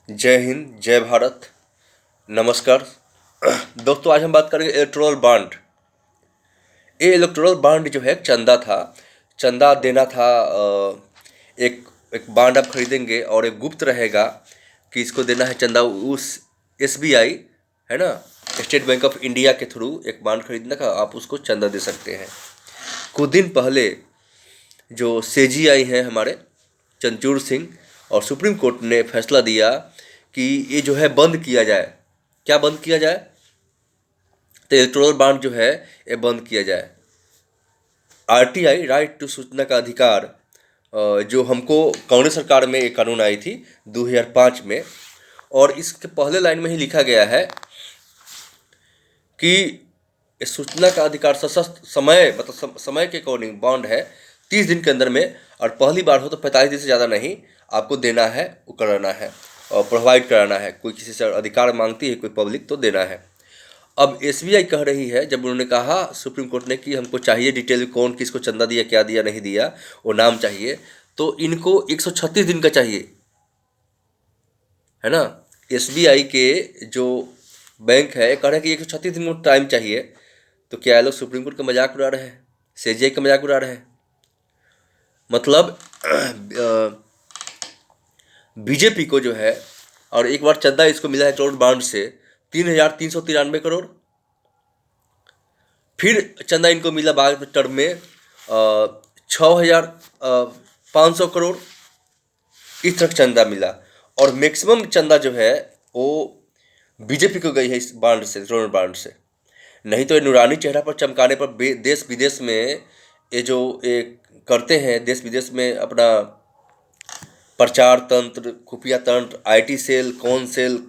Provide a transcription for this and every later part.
जय हिंद, जय भारत, नमस्कार। दोस्तों, आज हम बात करेंगे इलेक्टोरल बॉन्ड। ये इलेक्टोरल बॉन्ड जो है चंदा था, चंदा देना था। एक एक बॉन्ड आप खरीदेंगे और एक गुप्त रहेगा कि इसको देना है चंदा। उस एसबीआई है ना, स्टेट बैंक ऑफ इंडिया के थ्रू एक बॉन्ड खरीदने का आप उसको चंदा दे सकते हैं। कुछ दिन पहले जो सेजी आई हैं हमारे चंचूर सिंह, और सुप्रीम कोर्ट ने फैसला दिया कि ये जो है बंद किया जाए। क्या बंद किया जाए? तो इलेक्टोरल बॉन्ड जो है ये बंद किया जाए। आरटीआई, राइट टू सूचना का अधिकार, जो हमको कांग्रेस सरकार में एक कानून आई थी 2005 में, और इसके पहले लाइन में ही लिखा गया है कि इस सूचना का अधिकार सशस्त्र समय, मतलब समय के अकॉर्डिंग बॉन्ड है 30 दिन के अंदर में, और पहली बार हो तो 45 दिन से ज़्यादा नहीं आपको देना है, वो कराना है और प्रोवाइड कराना है। कोई किसी से अधिकार मांगती है कोई पब्लिक तो देना है। अब एसबीआई कह रही है, जब उन्होंने कहा सुप्रीम कोर्ट ने कि हमको चाहिए डिटेल कौन किसको चंदा दिया, क्या दिया, नहीं दिया, वो नाम चाहिए, तो इनको 136 दिन का चाहिए, है ना। एसबीआई के जो बैंक है कह रहे हैं कि 136 दिन में टाइम चाहिए। तो क्या ये लोग सुप्रीम कोर्ट का मजाक उड़ा रहे हैं, सीजीआई का मजाक उड़ा रहे हैं? मतलब बीजेपी को जो है, और एक बार चंदा इसको मिला है करोड़ बॉन्ड से 3,393 करोड़। फिर चंदा इनको मिला बाद टर्म में 6,500 करोड़। इस तरह चंदा मिला, और मैक्सिमम चंदा जो है वो बीजेपी को गई है इस बॉन्ड से, करोड़ बॉन्ड से। नहीं तो ये नूरानी चेहरा पर चमकाने पर देश विदेश में ये जो एक करते हैं, देश विदेश में अपना प्रचार तंत्र, खुफिया तंत्र, आईटी सेल, कौन सेल,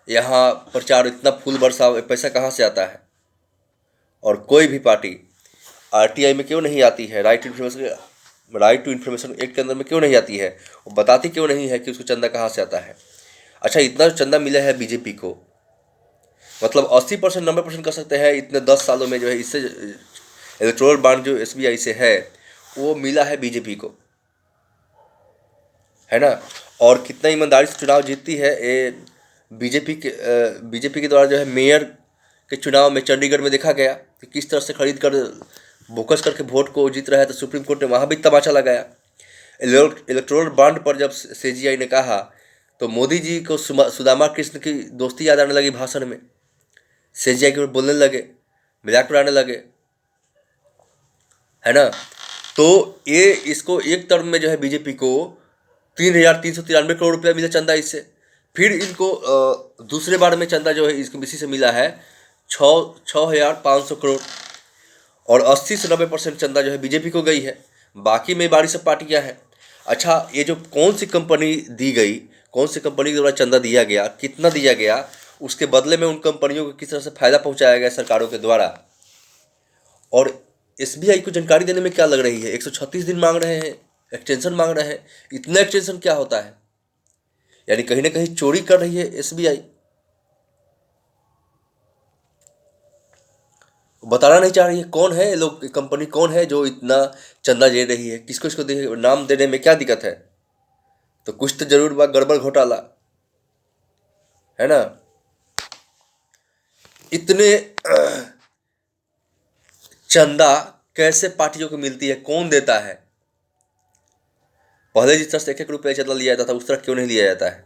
यहाँ प्रचार, इतना फूल बरसा, पैसा कहाँ से आता है? और कोई भी पार्टी आरटीआई में क्यों नहीं आती है? राइट टू इन्फॉर्मेशन एक्ट के अंदर में क्यों नहीं आती है? वो बताती क्यों नहीं है कि उसको चंदा कहाँ से आता है? अच्छा, इतना चंदा मिला है बीजेपी को, मतलब 80%, 90% कर सकते हैं इतने 10 सालों में जो है, इससे इलेक्टोरल बॉन्ड जो एसबीआई से है वो मिला है बीजेपी को, है ना। और कितना ईमानदारी से चुनाव जीतती है ये बीजेपी के द्वारा जो है मेयर के चुनाव में चंडीगढ़ में देखा गया कि किस तरह से खरीद कर बोकस करके वोट को जीत रहा है। तो सुप्रीम कोर्ट ने वहाँ भी तमाचा लगाया। इलेक्टोरल बॉन्ड पर जब सीजीआई ने कहा तो मोदी जी को सुदामा कृष्ण की दोस्ती याद आने लगी भाषण में। सीजीआई के ऊपर बोलने लगे, मजाक उड़ाने लगे, है ना। तो ये इसको एक टर्म में जो है बीजेपी को 3,393 करोड़ रुपया मिला चंदा इससे। फिर इनको दूसरे बार में चंदा जो है इसको इसी से मिला है 6,500 करोड़, और 80 से 90% चंदा जो है बीजेपी को गई है। बाकी में बारी सब पार्टियां हैं। अच्छा, ये जो कौन सी कंपनी दी गई, कौन सी कंपनी के द्वारा चंदा दिया गया, कितना दिया गया, उसके बदले में उन कंपनियों को किस तरह से फायदा पहुंचाया गया सरकारों के द्वारा, और एसबीआई को जानकारी देने में क्या लग रही है? 136 दिन मांग रहे हैं, एक्सटेंशन मांग रहे हैं। इतना एक्सटेंशन क्या होता है? यानी कहीं ना कहीं चोरी कर रही है एसबीआई। बताना नहीं चाह रही है कौन है ये लोग, कंपनी कौन है जो इतना चंदा ले रही है, किसको इसको दे, नाम देने में क्या दिक्कत है? तो कुछ तो जरूर बा गड़बड़ घोटाला, है ना। इतने चंदा कैसे पार्टियों को मिलती है, कौन देता है? पहले जिस तरह से 1-1 रुपया चंदा लिया जाता था उस तरह क्यों नहीं लिया जाता है?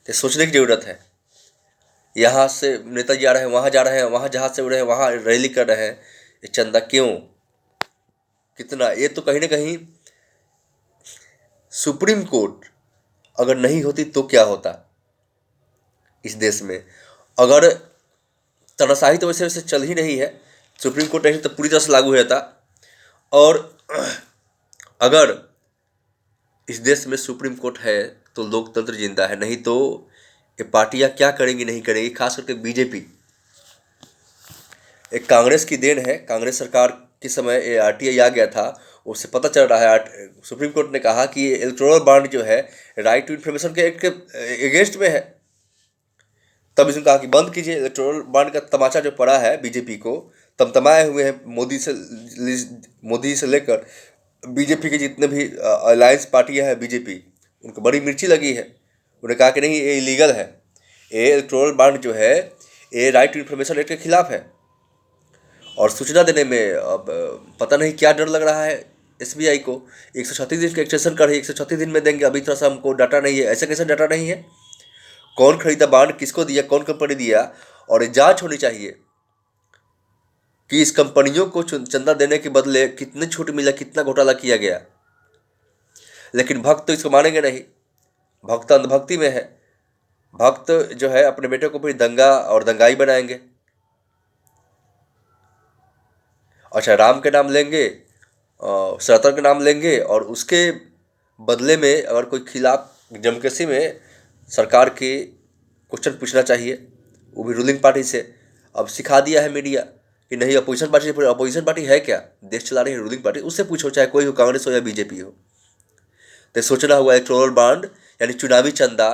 तो सोचने की जरूरत है। यहाँ से नेताजी आ रहे हैं, वहाँ जा रहे हैं, वहाँ जहाज से उड़ रहे हैं, वहाँ रैली कर रहे हैं, ये चंदा क्यों, कितना? ये तो कहीं ना कहीं सुप्रीम कोर्ट अगर नहीं होती तो क्या होता इस देश में? अगर तानाशाही तो वैसे वैसे चल ही रही है, सुप्रीम कोर्ट नहीं तो पूरी तरह से लागू हो जाता। और अगर इस देश में सुप्रीम कोर्ट है तो लोकतंत्र जिंदा है, नहीं तो ये पार्टियां क्या करेंगी, नहीं करेंगी, खास करके बीजेपी। एक कांग्रेस की देन है, कांग्रेस सरकार के समय ये आरटीआई आ गया था, उससे पता चल रहा है। सुप्रीम कोर्ट ने कहा कि ये इलेक्टोरल बॉन्ड जो है राइट टू इन्फॉर्मेशन के एक्ट के अगेंस्ट में है। तब इसने कहा कि बंद कीजिए। इलेक्टोरल बॉन्ड का तमाचा जो पड़ा है बीजेपी को, तमतमाए हुए हैं मोदी से लेकर बीजेपी के जितने भी अलायंस पार्टियां हैं बीजेपी, उनको बड़ी मिर्ची लगी है। उन्होंने कहा कि नहीं ये इलीगल है, ये इलेक्टोरल बॉन्ड जो है ये राइट टू इन्फॉर्मेशन एक्ट के खिलाफ है। और सूचना देने में अब पता नहीं क्या डर लग रहा है एसबीआई को। 136 दिन का एक्सटेंशन कर 136 दिन में देंगे, अभी थोड़ा सा हमको डाटा नहीं है। ऐसे कैसे डाटा नहीं है? कौन खरीदा बॉन्ड, किसको दिया, कौन कंपनी दिया, और ये जांच होनी चाहिए कि इस कंपनियों को चंदा देने के बदले कितनी छूट मिला, कितना घोटाला किया गया। लेकिन भक्त तो इसको मानेंगे नहीं, भक्त अंधभक्ति में है। भक्त जो है अपने बेटे को फिर दंगा और दंगाई बनाएंगे। अच्छा, राम के नाम लेंगे, सनातन के नाम लेंगे, और उसके बदले में अगर कोई खिलाफ डेमोक्रेसी में सरकार के क्वेश्चन पूछना चाहिए, वो भी रूलिंग पार्टी से। अब सिखा दिया है मीडिया कि नहीं, अपोजिशन पार्टी से। अपोजिशन पार्टी है क्या? देश चला रही है रूलिंग पार्टी, उससे पूछो, चाहे कोई हो, कांग्रेस हो या बीजेपी हो। तो सोचना हुआ इलेक्टोरल बॉन्ड यानी चुनावी चंदा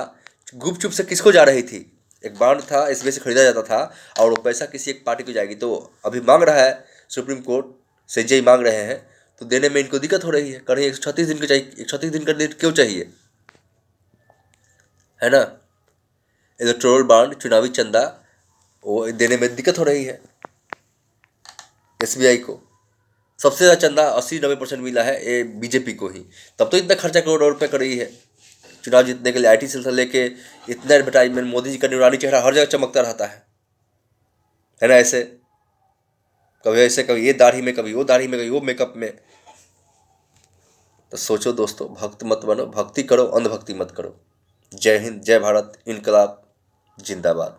गुप चुप से किसको जा रही थी? एक बॉन्ड था, इसमें से खरीदा जाता था, और वो पैसा किसी एक पार्टी को जाएगी। तो अभी मांग रहा है सुप्रीम कोर्ट, सीजेआई मांग रहे हैं, तो देने में इनको दिक्कत हो रही है। कहीं 136 दिन के चाहिए, 136 दिन का डेट क्यों चाहिए, है ना? इलेक्टोरल बॉन्ड चुनावी चंदा वो देने में दिक्कत हो रही है एसबीआई को। सबसे ज़्यादा चंदा 80-90% मिला है ये बीजेपी को ही। तब तो इतना खर्चा करोड़ों रुपये कर रही है चुनाव जीतने के लिए। आईटी सेल से लेके इतना एडवर्टाइजमेंट, मोदी जी का नूरानी चेहरा हर जगह चमकता रहता है ना? ऐसे कभी ऐसे, कभी ये दाढ़ी में, कभी वो दाढ़ी में, कभी वो मेकअप में। तो सोचो दोस्तों, भक्त मत बनो, भक्ति करो, अंधभक्ति मत करो। जय हिंद, जय भारत, इनकलाब जिंदाबाद।